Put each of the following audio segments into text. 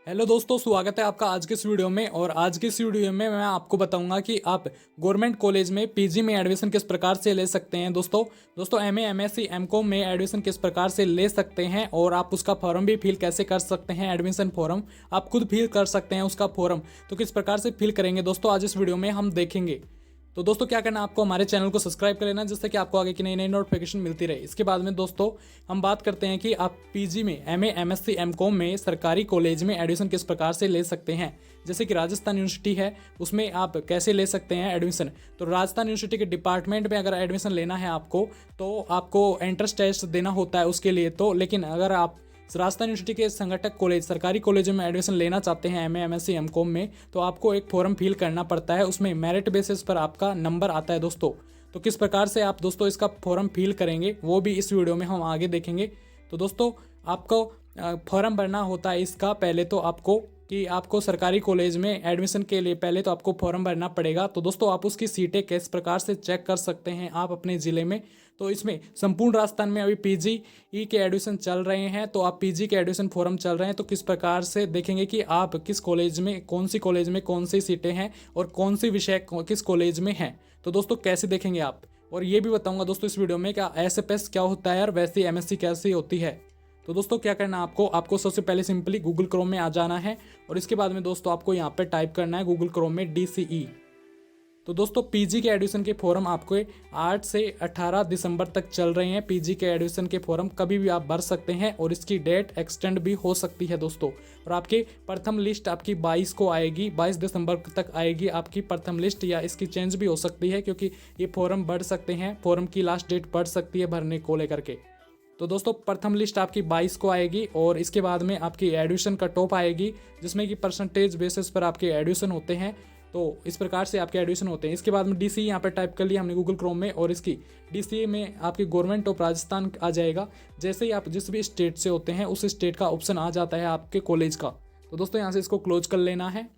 Hello दोस्तों, स्वागत है आपका आज के इस वीडियो में। और आज के इस वीडियो में मैं आपको बताऊंगा कि आप गवर्नमेंट कॉलेज में पीजी में एडमिशन किस प्रकार से ले सकते हैं। दोस्तों एमए, एमएससी, एमकॉम में एडमिशन किस प्रकार से ले सकते हैं और आप उसका फॉर्म भी फिल कैसे कर सकते हैं। एडमिशन फॉर्म आप खुद फिल कर सकते हैं, उसका फॉर्म तो किस प्रकार से फिल करेंगे दोस्तों आज इस वीडियो में हम देखेंगे। तो दोस्तों क्या करना है, आपको हमारे चैनल को सब्सक्राइब कर लेना जिससे कि आपको आगे की नई नई नोटिफिकेशन मिलती रहे। इसके बाद में दोस्तों हम बात करते हैं कि आप पीजी में, एमए, एमएससी, एमकॉम में सरकारी कॉलेज में एडमिशन किस प्रकार से ले सकते हैं। जैसे कि राजस्थान यूनिवर्सिटी है, उसमें आप कैसे ले सकते हैं एडमिशन। तो राजस्थान यूनिवर्सिटी के डिपार्टमेंट में अगर एडमिशन लेना है आपको, तो आपको एंट्रेंस टेस्ट देना होता है उसके लिए। तो लेकिन अगर आप राजस्थान यूनिवर्सिटी के संगठक कॉलेज, सरकारी कॉलेजों में एडमिशन लेना चाहते हैं एमए, एमएससी, एमकॉम में, तो आपको एक फॉर्म फिल करना पड़ता है। उसमें मेरिट बेसिस पर आपका नंबर आता है दोस्तों। तो किस प्रकार से आप दोस्तों इसका फॉर्म फिल करेंगे वो भी इस वीडियो में हम आगे देखेंगे। तो दोस्तों आपको फॉर्म भरना होता है इसका। पहले तो आपको सरकारी कॉलेज में एडमिशन के लिए पहले तो आपको फॉर्म भरना पड़ेगा। तो दोस्तों आप उसकी सीटें किस प्रकार से चेक कर सकते हैं आप अपने ज़िले में। तो इसमें संपूर्ण राजस्थान में अभी पीजी के एडमिशन चल रहे हैं। तो आप पीजी के एडमिशन फॉर्म चल रहे हैं, तो किस प्रकार से देखेंगे कि आप किस कॉलेज में, कौन सी कौन सी सीटें हैं और कौन सी विषय किस कॉलेज में हैं। तो दोस्तों कैसे देखेंगे आप, और ये भी बताऊंगा दोस्तों इस वीडियो में क्या एसएफएस क्या होता है और वैसे एमएससी कैसी होती है। तो दोस्तों क्या करना है आपको सबसे पहले सिंपली गूगल क्रोम में आ जाना है और इसके बाद में दोस्तों आपको यहाँ पे टाइप करना है गूगल क्रोम में DCE। तो दोस्तों पीजी के एडमिशन के फॉर्म आपको 8 से 18 दिसंबर तक चल रहे हैं। पीजी के एडमिशन के फॉर्म कभी भी आप भर सकते हैं और इसकी डेट एक्सटेंड भी हो सकती है दोस्तों। और आपकी प्रथम लिस्ट आपकी 22 को आएगी, 22 दिसंबर तक आएगी आपकी प्रथम लिस्ट, या इसकी चेंज भी हो सकती है क्योंकि ये फॉर्म बढ़ सकते हैं, फॉर्म की लास्ट डेट बढ़ सकती है भरने को लेकर के। तो दोस्तों प्रथम लिस्ट आपकी 22 को आएगी और इसके बाद में आपकी एडमिशन कट ऑफ आएगी जिसमें कि परसेंटेज बेसिस पर आपके एडमिशन होते हैं। तो इस प्रकार से आपके एडमिशन होते हैं। इसके बाद में DCE यहाँ पे टाइप कर लिया हमने गूगल क्रोम में और इसकी DCE में आपकी गवर्नमेंट ऑफ राजस्थान आ जाएगा। जैसे ही आप जिस भी स्टेट से होते हैं उस स्टेट का ऑप्शन आ जाता है आपके कॉलेज का। तो दोस्तों यहाँ से इसको क्लोज कर लेना है।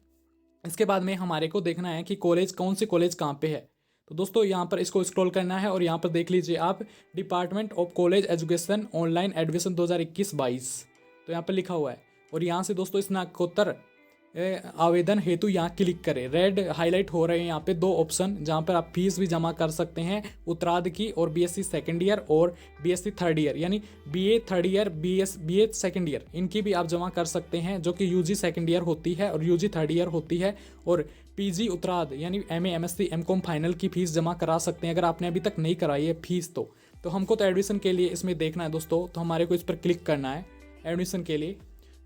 इसके बाद में हमारे को देखना है कि कॉलेज, कौन सी कॉलेज कहाँ पे है। तो दोस्तों यहाँ पर इसको स्क्रॉल करना है और यहाँ पर देख लीजिए आप department of college education online admission 2021-22, तो यहाँ पर लिखा हुआ है। और यहाँ से दोस्तों स्नातकोत्तर आवेदन हेतु यहाँ क्लिक करें। रेड हाईलाइट हो रहे हैं यहाँ पे 2 ऑप्शन जहाँ पर आप फीस भी जमा कर सकते हैं उत्तरार्ध की, और BSc सेकेंड ईयर और BSc थर्ड ईयर, यानी BA third year, BA second year, इनकी भी आप जमा कर सकते हैं जो कि UG सेकेंड ईयर होती है और UG थर्ड ईयर होती है। और PG उत्तरार्ध यानी MA, MSc, MCOM फाइनल की फीस जमा करा सकते हैं अगर आपने अभी तक नहीं कराई है फीस। तो हमको तो एडमिशन के लिए इसमें देखना है दोस्तों, तो हमारे को इस पर क्लिक करना है एडमिशन के लिए।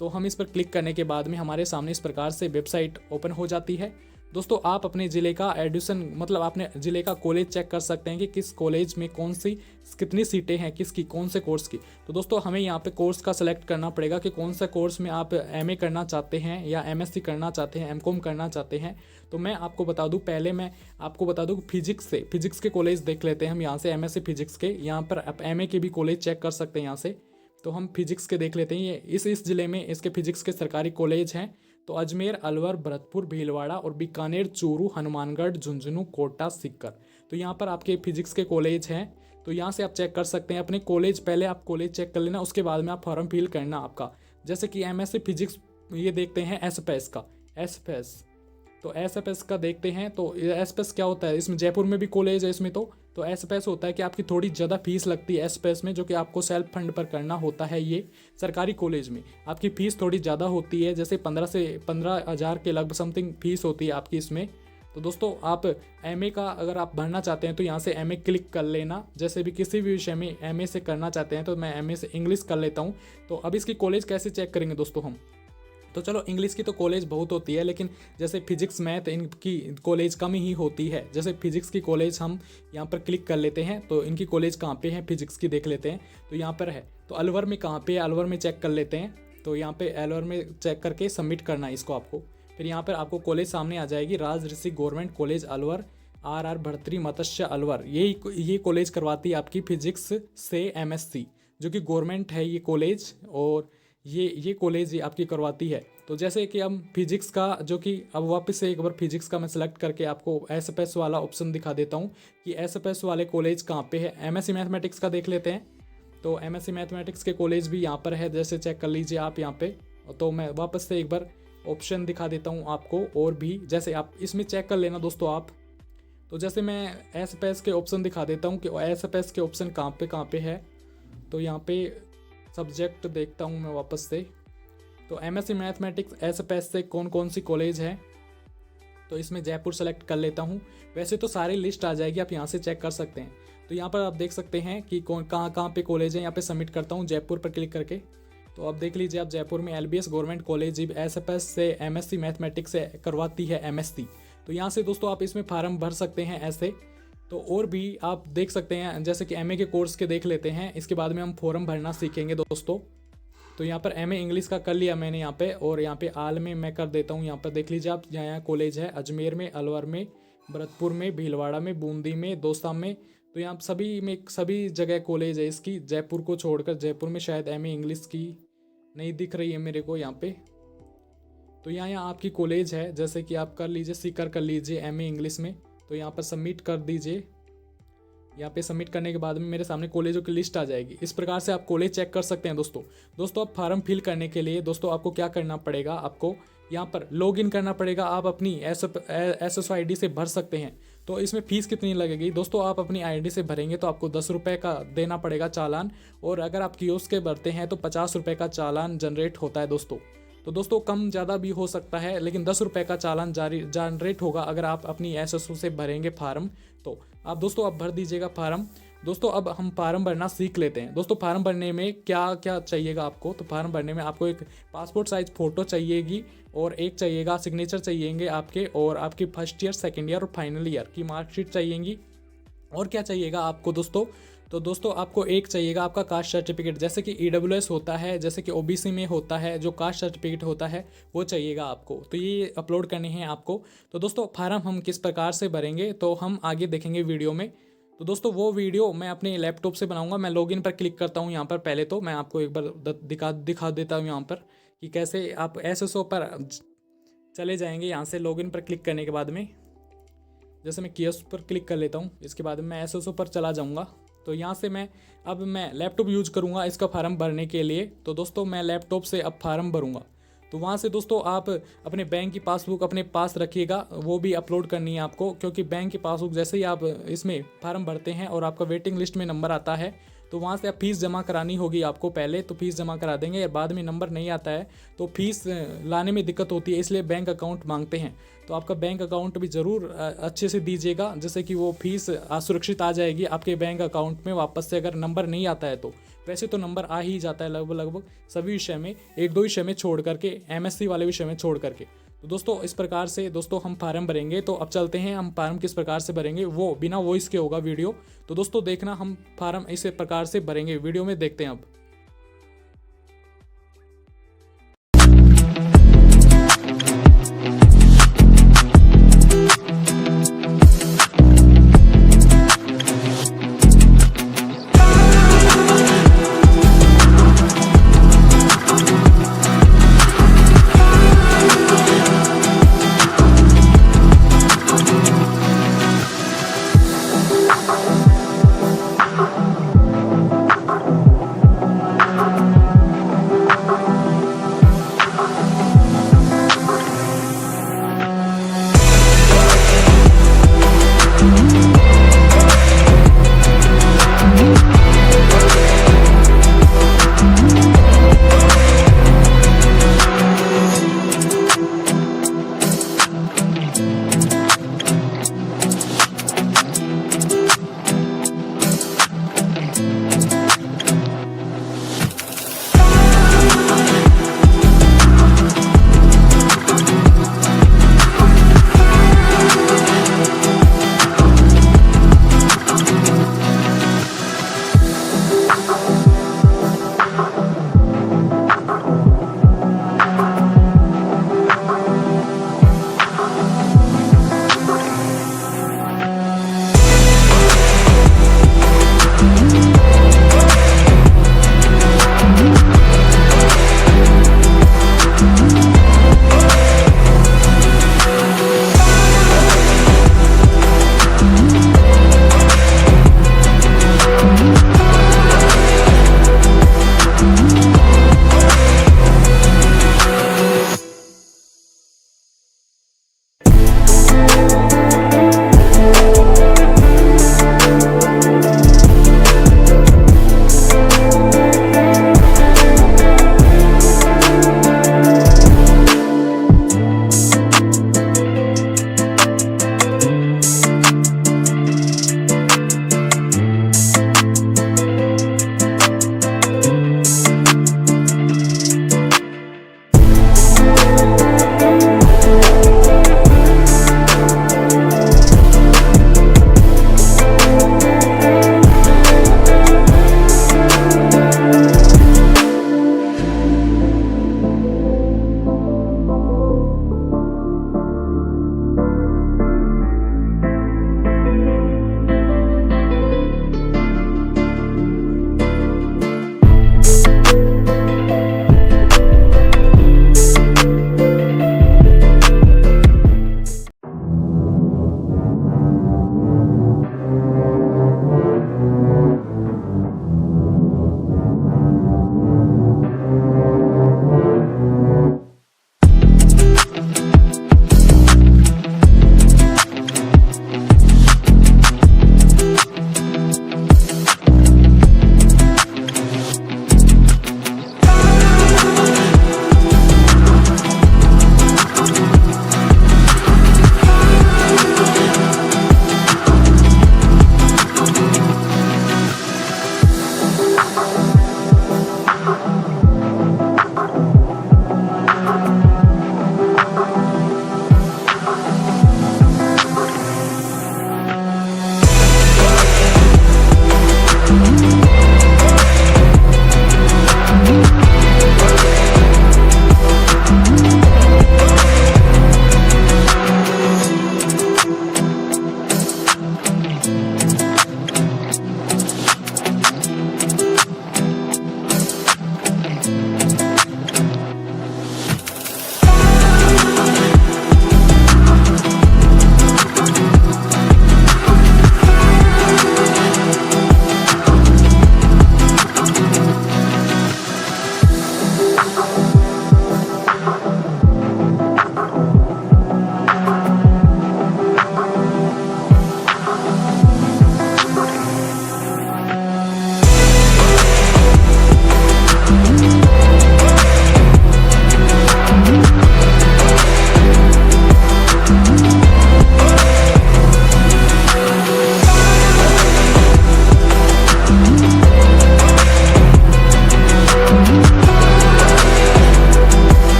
तो हम इस पर क्लिक करने के बाद में हमारे सामने इस प्रकार से वेबसाइट ओपन हो जाती है। दोस्तों आप अपने ज़िले का एडमिशन, मतलब अपने ज़िले का कॉलेज चेक कर सकते हैं कि किस कॉलेज में कौन सी कितनी सीटें हैं, किसकी, कौन से कोर्स की। तो दोस्तों हमें यहाँ पे कोर्स का सिलेक्ट करना पड़ेगा कि कौन सा कोर्स में आप MA करना चाहते हैं या MSc करना चाहते हैं, MCOM करना चाहते हैं। तो मैं आपको बता दूँ, पहले मैं आपको बता दूँ फिजिक्स के कॉलेज देख लेते हैं हम यहाँ से। MSc फिजिक्स के, यहाँ पर आप MA के भी कॉलेज चेक कर सकते हैं यहाँ से। तो हम फिजिक्स के देख लेते हैं। ये इस ज़िले में इसके फिजिक्स के सरकारी कॉलेज हैं। तो अजमेर, अलवर, भरतपुर, भीलवाड़ा और बीकानेर, चूरू, हनुमानगढ़, झुंझुनू, कोटा, सीकर, तो यहाँ पर आपके फिजिक्स के कॉलेज हैं। तो यहाँ से आप चेक कर सकते हैं अपने कॉलेज। पहले आप कॉलेज चेक कर लेना, उसके बाद में आप फॉर्म फिल करना आपका। जैसे कि MSc फिजिक्स, ये देखते हैं एसएफएस का, तो एसएफएस का देखते हैं। तो एसएफएस क्या होता है, इसमें जयपुर में भी कॉलेज है इसमें। तो एसएफएस होता है कि आपकी थोड़ी ज़्यादा फीस लगती है एसएफएस में, जो कि आपको सेल्फ फंड पर करना होता है। ये सरकारी कॉलेज में आपकी फ़ीस थोड़ी ज़्यादा होती है, जैसे 15 के लगभग समथिंग फीस होती है आपकी इसमें। तो दोस्तों आप MA का अगर आप भरना चाहते हैं तो यहाँ से MA क्लिक कर लेना। जैसे भी किसी भी विषय में MA से करना चाहते हैं, तो मैं MA से इंग्लिश कर लेता हूँ। तो अब इसकी कॉलेज कैसे चेक करेंगे दोस्तों हम, तो चलो इंग्लिश की तो कॉलेज बहुत होती है, लेकिन जैसे फिजिक्स, मैथ, इनकी कॉलेज कम ही होती है। जैसे फिजिक्स की कॉलेज हम यहाँ पर क्लिक कर लेते हैं, तो इनकी कॉलेज कहाँ पे है फिजिक्स की देख लेते हैं। तो यहाँ पर है, तो अलवर में कहाँ पे है, अलवर में चेक कर लेते हैं। तो यहाँ पे अलवर में चेक करके सबमिट करना है इसको आपको। फिर यहाँ पर आपको कॉलेज सामने आ जाएगी, राज ऋषि गवर्नमेंट कॉलेज अलवर, RR भर्तृ मत्स्य अलवर। ये कॉलेज करवाती है आपकी फिजिक्स से MSc, जो कि गवर्नमेंट है ये कॉलेज, और ये कॉलेज आपकी करवाती है। तो जैसे कि हम फिजिक्स का, जो कि अब वापस से एक बार फिजिक्स का मैं सेलेक्ट करके आपको एसएफएस वाला ऑप्शन दिखा देता हूँ कि एसएफएस वाले कॉलेज कहाँ पे है। MSc मैथमेटिक्स का देख लेते हैं। तो MSc मैथमेटिक्स के कॉलेज भी यहाँ पर है, जैसे चेक कर लीजिए आप यहाँ पे। तो मैं वापस से एक बार ऑप्शन दिखा देता हूँ आपको, और भी जैसे आप इसमें चेक कर लेना दोस्तों आप। तो जैसे मैं एसएपएस के ऑप्शन दिखा देता हूँ कि एसएपएस के ऑप्शन कहाँ पे है। तो यहाँ पे सब्जेक्ट देखता हूँ मैं वापस से। तो एमएससी मैथमेटिक्स एसएपएस से कौन कौन सी कॉलेज है, तो इसमें जयपुर सेलेक्ट कर लेता हूँ। वैसे तो सारी लिस्ट आ जाएगी, आप यहाँ से चेक कर सकते हैं। तो यहाँ पर आप देख सकते हैं कि कौन कहाँ पे कॉलेज है। यहाँ पे सबमिट करता हूँ जयपुर पर क्लिक करके। तो अब देख लीजिए आप, जयपुर में एलबीएस गवर्नमेंट कॉलेज एसएपएस से एमएससी मैथमेटिक्स से करवाती है एमएससी। तो यहाँ से दोस्तों आप इसमें फार्म भर सकते हैं ऐसे। तो और भी आप देख सकते हैं, जैसे कि एमए के कोर्स के देख लेते हैं, इसके बाद में हम फॉर्म भरना सीखेंगे दोस्तों। तो यहाँ पर एमए इंग्लिश का कर लिया मैंने यहाँ पे, और यहाँ पे आल में मैं कर देता हूँ। यहाँ पर देख लीजिए आप, यहाँ कॉलेज है अजमेर में, अलवर में, भरतपुर में, भीलवाड़ा में, बूंदी में, दौसा में। तो यहाँ सभी जगह कॉलेज है इसकी, जयपुर को छोड़कर। जयपुर में शायद एमए इंग्लिश की नहीं दिख रही है मेरे को यहाँ पे। तो यहाँ आपकी कॉलेज है, जैसे कि आप कर लीजिए, सीकर कर लीजिए एमए इंग्लिश में। तो यहाँ पर सबमिट कर दीजिए। यहाँ पे सबमिट करने के बाद में मेरे सामने कॉलेजों की लिस्ट आ जाएगी। इस प्रकार से आप कॉलेज चेक कर सकते हैं दोस्तों आप फॉर्म फिल करने के लिए दोस्तों आपको क्या करना पड़ेगा, आपको यहाँ पर लॉगिन करना पड़ेगा। आप अपनी एसएसओ आईडी से भर सकते हैं। तो इसमें फीस कितनी लगेगी दोस्तों, आप अपनी आईडी से भरेंगे तो आपको 10 रुपये का देना पड़ेगा चालान, और अगर आप कियोस्क के भरते हैं तो 50 रुपये का चालान जनरेट होता है दोस्तों। तो दोस्तों कम ज़्यादा भी हो सकता है, लेकिन 10 रुपये का चालान जनरेट होगा अगर आप अपनी एसएसओ से भरेंगे फार्म। तो आप दोस्तों आप भर दीजिएगा फार्म। दोस्तों अब हम फार्म भरना सीख लेते हैं। दोस्तों फार्म भरने में क्या क्या चाहिएगा आपको, तो फार्म भरने में आपको एक पासपोर्ट साइज फ़ोटो चाहिएगी, और एक चाहिएगा सिग्नेचर चाहिएंगे आपके, और आपकी फर्स्ट ईयर, सेकेंड ईयर और फाइनल ईयर की मार्कशीट चाहिएगी। और क्या चाहिएगा आपको दोस्तों, तो दोस्तों आपको एक चाहिएगा आपका कास्ट सर्टिफिकेट, जैसे कि ईडब्ल्यूएस होता है, जैसे कि ओबीसी में होता है, जो कास्ट सर्टिफिकेट होता है वो चाहिएगा आपको। तो ये अपलोड करने हैं आपको। तो दोस्तों फार्म हम किस प्रकार से भरेंगे तो हम आगे देखेंगे वीडियो में। तो दोस्तों वो वीडियो मैं अपने लैपटॉप से बनाऊंगा। मैं लॉगिन पर क्लिक करता हूँ यहाँ पर। पहले तो मैं आपको एक बार दिखा देता हूँ यहाँ पर कि कैसे आप एसएसओ पर चले जाएंगे। यहाँ से लॉगिन पर क्लिक करने के बाद में, जैसे मैं कियोस्क पर क्लिक कर लेता हूँ, इसके बाद मैं एसएसओ पर चला जाऊँगा। तो यहाँ से मैं लैपटॉप यूज़ करूँगा इसका फार्म भरने के लिए। तो दोस्तों मैं लैपटॉप से अब फार्म भरूँगा। तो वहाँ से दोस्तों आप अपने बैंक की पासबुक अपने पास रखिएगा, वो भी अपलोड करनी है आपको, क्योंकि बैंक की पासबुक जैसे ही आप इसमें फार्म भरते हैं और आपका वेटिंग लिस्ट में नंबर आता है, तो वहाँ से आप फीस जमा करानी होगी आपको पहले। तो फीस जमा करा देंगे, या बाद में नंबर नहीं आता है तो फीस लाने में दिक्कत होती है, इसलिए बैंक अकाउंट मांगते हैं। तो आपका बैंक अकाउंट भी ज़रूर अच्छे से दीजिएगा, जैसे कि वो फीस असुरक्षित आ जाएगी आपके बैंक अकाउंट में वापस से, अगर नंबर नहीं आता है तो। वैसे तो नंबर आ ही जाता है लगभग सभी विषय में, एक दो विषय में छोड़ करके, एमएससी वाले विषय में छोड़ करके। तो दोस्तों इस प्रकार से दोस्तों हम फार्म भरेंगे। तो अब चलते हैं हम फार्म किस प्रकार से भरेंगे, वो बिना वॉइस के होगा वीडियो। तो दोस्तों देखना हम फार्म इस प्रकार से भरेंगे, वीडियो में देखते हैं अब।